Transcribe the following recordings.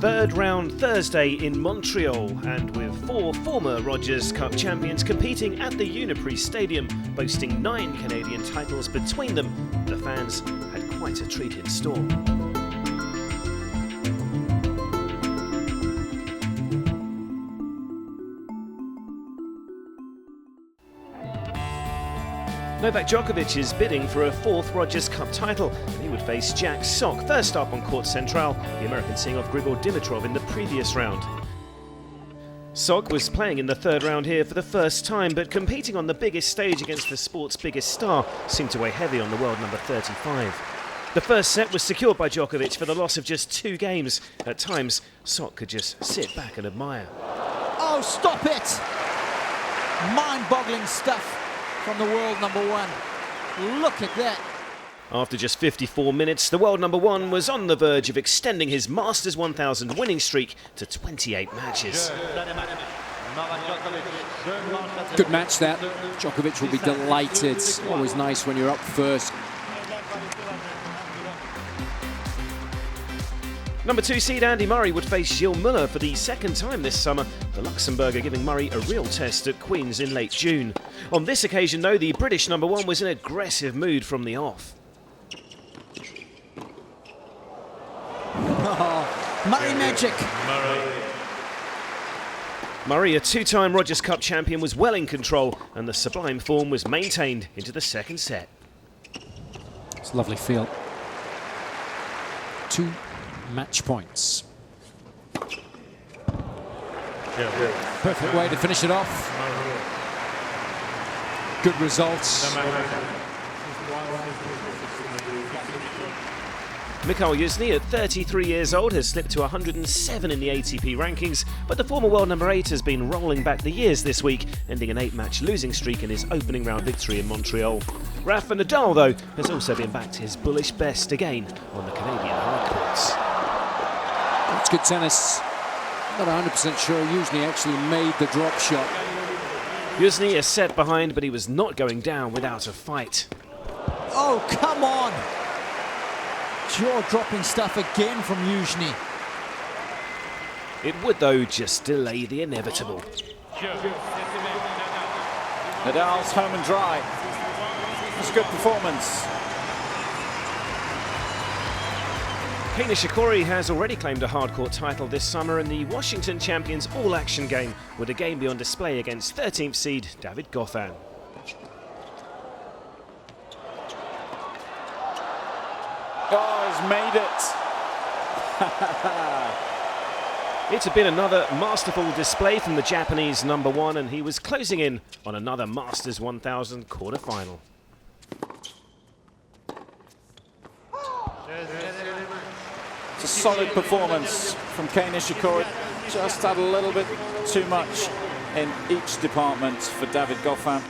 Third round Thursday in Montreal, and with 4 former Rogers Cup champions competing at the Youzhny Stadium, boasting 9 Canadian titles between them, the fans had quite a treat in store. Novak Djokovic is bidding for a 4th Rogers Cup title. He would face Jack Sock first up on Court Central, the American seeing off Grigor Dimitrov in the previous round. Sock was playing in the 3rd round here for the first time, but competing on the biggest stage against the sport's biggest star seemed to weigh heavy on the world number 35. The first set was secured by Djokovic for the loss of just 2 games. At times, Sock could just sit back and admire. Oh, stop it! Mind-boggling stuff from the world number 1. Look at that. After just 54 minutes, the world number 1 was on the verge of extending his Masters 1000 winning streak to 28 matches. Good match that. Djokovic will be delighted. Always nice when you're up first. Number 2 seed Andy Murray would face Gilles Muller for the 2nd time this summer, the Luxembourger giving Murray a real test at Queen's in late June. On this occasion, though, the British number 1 was in aggressive mood from the off. Oh, Murray magic. Murray, a 2-time Rogers Cup champion, was well in control, and the sublime form was maintained into the 2nd set. It's a lovely feel. 2 match points. Perfect way to finish it off. Good results. Mikhail Youzhny, at 33 years old, has slipped to 107 in the ATP rankings, but the former world number 8 has been rolling back the years this week, ending an 8-match losing streak in his opening round victory in Montreal. Rafael Nadal, though, has also been back to his bullish best again on the Canadian hard courts. That's good tennis. Not 100% sure Youzhny actually made the drop shot. Youzhny is set behind, but he was not going down without a fight. Oh, come on! Jaw-dropping stuff again from Youzhny. It would, though, just delay the inevitable. Nadal's home and dry. It's a good performance. Nishikori has already claimed a hardcourt title this summer, and the Washington champions all-action game would again be on display against 13th seed David Goffin. Oh, he's made it. It had been another masterful display from the Japanese number 1, and he was closing in on another Masters 1000 quarter-final. It's a solid performance from Nishikori. Just had a little bit too much in each department for David Goffin.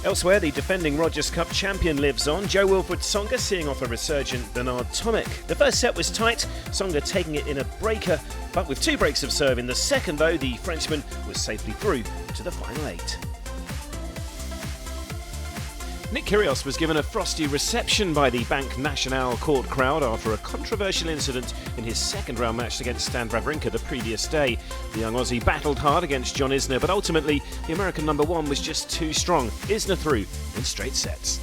Elsewhere, the defending Rogers Cup champion lives on. Jo-Wilfried Tsonga seeing off a resurgent Bernard Tomic. The first set was tight, Tsonga taking it in a breaker, but with 2 breaks of serve in the second, though, the Frenchman was safely through to the final 8. Nick Kyrgios was given a frosty reception by the Banque Nationale court crowd after a controversial incident in his 2nd round match against Stan Wawrinka the previous day. The young Aussie battled hard against John Isner, but ultimately the American number 1 was just too strong. Isner through in straight sets.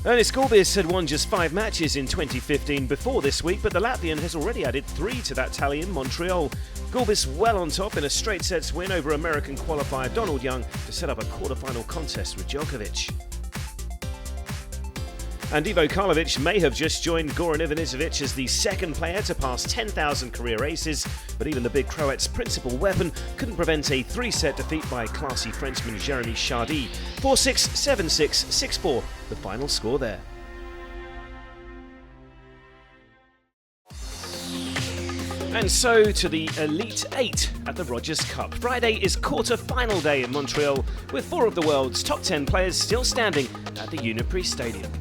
Ernest Gulbis had won just 5 matches in 2015 before this week, but the Latvian has already added 3 to that tally in Montreal. Gulbis well on top in a straight sets win over American qualifier Donald Young to set up a quarter-final contest with Djokovic. And Ivo Karlovic may have just joined Goran Ivanisevic as the 2nd player to pass 10,000 career aces, but even the big Croat's principal weapon couldn't prevent a 3-set defeat by classy Frenchman Jérémy Chardy. 4-6, 7-6, 6-4, the final score there. And so to the Elite 8 at the Rogers Cup. Friday is quarter-final day in Montreal, with 4 of the world's top 10 players still standing at the Youzhny Stadium.